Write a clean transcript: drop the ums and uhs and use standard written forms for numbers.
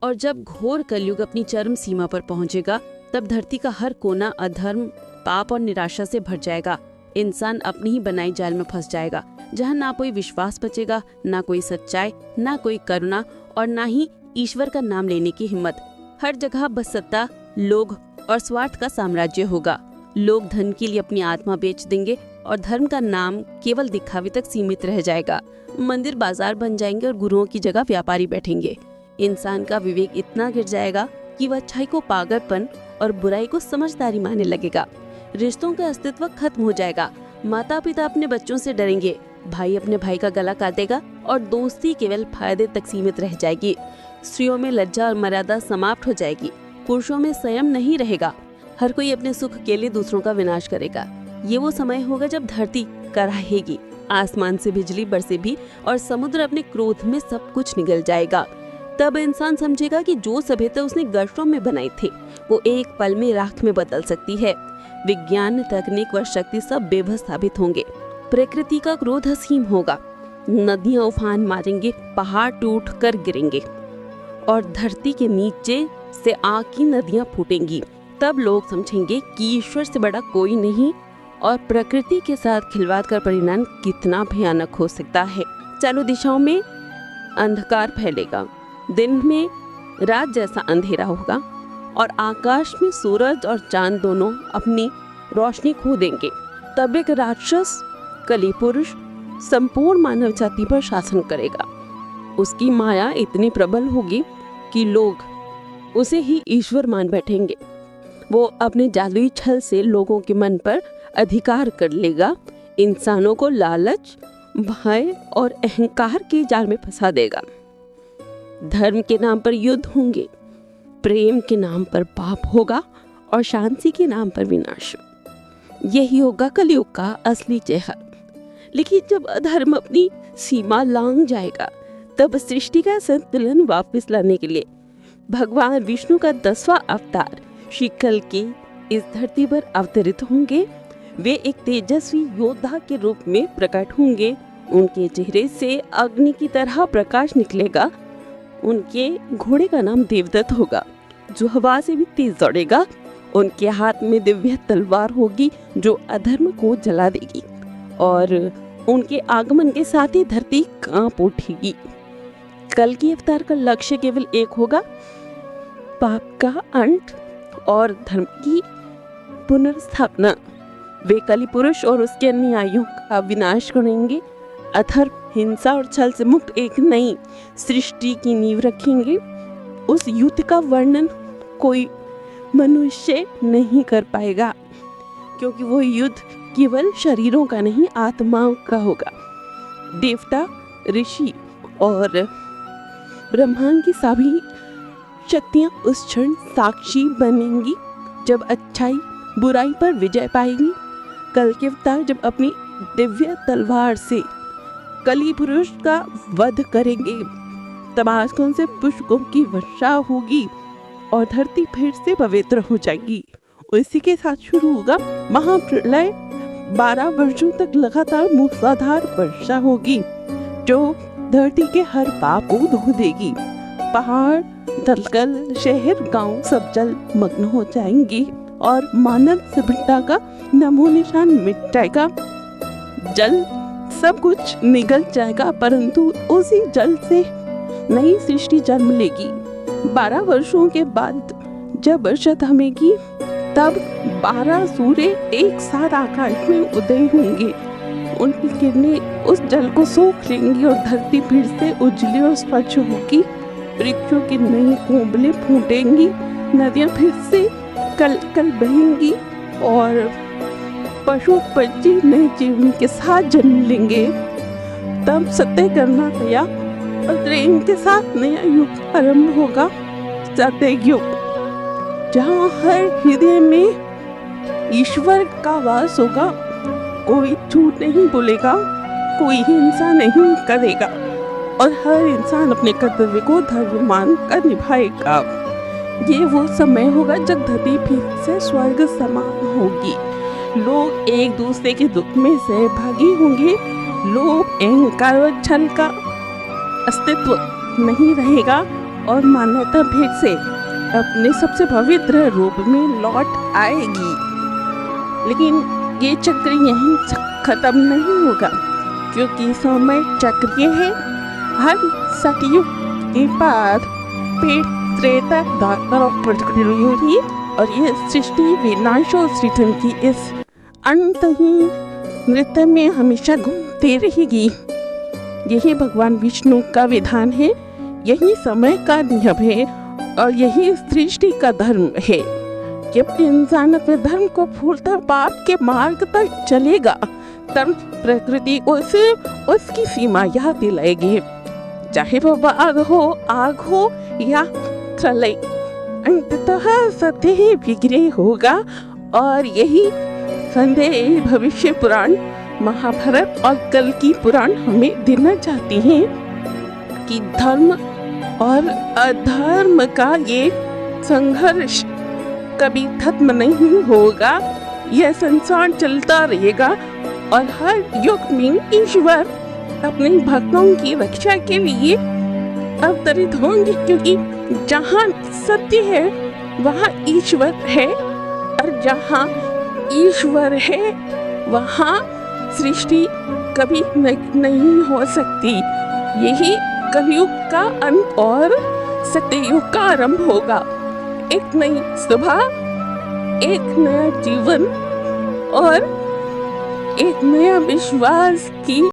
और जब घोर कलयुग अपनी चरम सीमा पर पहुंचेगा, तब धरती का हर कोना अधर्म, पाप और निराशा से भर जाएगा। इंसान अपनी ही बनाई जाल में फंस जाएगा, जहां ना कोई विश्वास बचेगा, ना कोई सच्चाई, ना कोई करुणा और ना ही ईश्वर का नाम लेने की हिम्मत। हर जगह बस सत्ता, लोभ और स्वार्थ का साम्राज्य होगा। लोग धन के लिए अपनी आत्मा बेच देंगे और धर्म का नाम केवल दिखावे तक सीमित रह जाएगा। मंदिर बाजार बन जाएंगे और गुरुओं की जगह व्यापारी बैठेंगे। इंसान का विवेक इतना गिर जाएगा कि वह अच्छाई को पागलपन और बुराई को समझदारी मानने लगेगा। रिश्तों का अस्तित्व खत्म हो जाएगा। माता पिता अपने बच्चों से डरेंगे, भाई अपने भाई का गला काटेगा और दोस्ती केवल फायदे तक सीमित रह जाएगी। स्त्रियों में लज्जा और मर्यादा समाप्त हो जाएगी। पुरुषों में संयम नहीं रहेगा। हर कोई अपने सुख के लिए दूसरों का विनाश करेगा। ये वो समय होगा जब धरती कराहेगी, आसमान से बिजली बरसेगी और समुद्र अपने क्रोध में सब कुछ निगल जाएगा। तब इंसान समझेगा कि जो सभ्यता उसने वर्षों में बनाई थी, वो एक पल में राख में बदल सकती है। विज्ञान, तकनीक व शक्ति सब बेबस साबित होंगे। प्रकृति का क्रोध असीम होगा। नदियां उफान मारेंगे, पहाड़ टूट कर गिरेंगे और धरती के नीचे से आग की नदियां फूटेंगी। तब लोग समझेंगे कि ईश्वर से बड़ा कोई नहीं और प्रकृति के साथ खिलवाड़ का परिणाम कितना भयानक हो सकता है। चारों दिशाओं में अंधकार फैलेगा। दिन में रात जैसा अंधेरा होगा और आकाश में सूरज और चांद दोनों अपनी रोशनी खो देंगे। तब एक राक्षस कली पुरुष संपूर्ण मानव जाति पर शासन करेगा। उसकी माया इतनी प्रबल होगी कि लोग उसे ही ईश्वर मान बैठेंगे। वो अपने जादुई छल से लोगों के मन पर अधिकार कर लेगा। इंसानों को लालच, भय और अहंकार के जाल में फंसा देगा। धर्म के नाम पर युद्ध होंगे, प्रेम के नाम पर पाप होगा और शांति के नाम पर विनाश। यही होगा कलयुग का असली चेहरा। लेकिन जब अधर्म अपनी सीमा लांघ जाएगा, तब सृष्टि का संतुलन वापस लाने के लिए भगवान विष्णु का 10वां अवतार श्री कल्कि इस धरती पर अवतरित होंगे। वे एक तेजस्वी योद्धा के रूप में प्रकट होंगे। उनके चेहरे से अग्नि की तरह प्रकाश निकलेगा। उनके घोड़े का नाम देवदत्त होगा, जो हवा से भी तेज दौड़ेगा। उनके हाथ में दिव्य तलवार होगी, जो अधर्म को जला देगी और उनके आगमन के साथ ही धरती कांप उठेगी। कल्कि अवतार का लक्ष्य केवल एक होगा, पाप का अंत और धर्म की पुनर्स्थापना। वे कलि पुरुष और उसके अनुयायियों का विनाश करेंगे। अधर्म, हिंसा और छल से मुक्त एक नई सृष्टि की नींव रखेंगे। उस युद्ध का वर्णन कोई मनुष्य नहीं कर पाएगा, क्योंकि वो युद्ध केवल शरीरों का नहीं, आत्माओं का होगा। देवता, ऋषि और ब्रह्मांड की सभी शक्तियां उस क्षण साक्षी बनेंगी, जब अच्छाई बुराई पर विजय पाएगी। कल्कि अवतार जब अपनी दिव्य तलवार से कलि पुरुष का वध करेंगे, तब आसमान से पुष्पों की वर्षा होगी और धरती फिर से पवित्र हो जाएगी। इसी के साथ शुरू होगा महाप्रलय। 12 वर्षों तक लगातार मूसलाधार वर्षा होगी, जो धरती के हर पाप को धो देगी। पहाड़, दलदल, शहर, गांव सब जल मग्न हो जाएंगे और मानव सभ्यता का नमो निशान मिट जाएगा। जल सब कुछ निगल जाएगा, परंतु उसी जल से नई सृष्टि जन्म लेगी। 12 वर्षों के बाद जब वर्षा थमेगी, तब 12 सूर्य एक साथ आकाश में उदय होंगे। उनकी किरणें उस जल को सोख लेंगी और धरती फिर से उजली और स्वच्छ होगी। वृक्षों की नई कोंबलें फूटेंगी, नदियां फिर से कल कल बहेंगी और पशु पक्षी नए जीवन के साथ जन्म लेंगे। तब सत्य करना गया और प्रेम के साथ नया युग आरंभ होगा, सत्य युग, जहाँ हर हृदय में ईश्वर का वास होगा। कोई झूठ नहीं बोलेगा, कोई हिंसा नहीं करेगा और हर इंसान अपने कर्तव्य को धर्म मान कर निभाएगा। ये वो समय होगा जब धरती फिर से स्वर्ग समान होगी। लोग एक दूसरे के दुख में सहभागी होंगे। लोग अहंकार और छल का अस्तित्व नहीं रहेगा और मानवता फिर से अपने सबसे पवित्र रूप में लौट आएगी। लेकिन ये चक्र यहीं खत्म नहीं होगा, क्योंकि समय चक्र ये है। हर सतयुग के बाद पेड़ त्रेता द्वापर और ये सृष्टि विनाश और सृजन की इस अंतहीन नृत्य में हमेशा घूमती रहेगी। यही भगवान विष्णु का विधान है, यही समय का नियम है और यही सृष्टि का धर्म है। जब इंसान अपने धर्म को भूलकर पाप के मार्ग पर चलेगा, तब प्रकृति उसे उसकी सीमा याद दिलाएगी, चाहे वो आग हो या प्रलय। अंततः सत्य ही विग्रह होगा और यही संदेह भविष्य पुराण, महाभारत और कल की पुराण हमें देना चाहती हैं कि धर्म और अधर्म का ये संघर्ष कभी खत्म नहीं होगा। यह संसार चलता रहेगा और हर युग में ईश्वर अपने भक्तों की रक्षा के लिए अवतरित होंगे, क्योंकि जहाँ सत्य है वहाँ ईश्वर है और जहाँ ईश्वर है वहाँ सृष्टि कभी नहीं हो सकती। यही कलयुग का अंत और सत्ययुग का आरंभ होगा। एक नई सुबह, एक नया जीवन और एक नया विश्वास की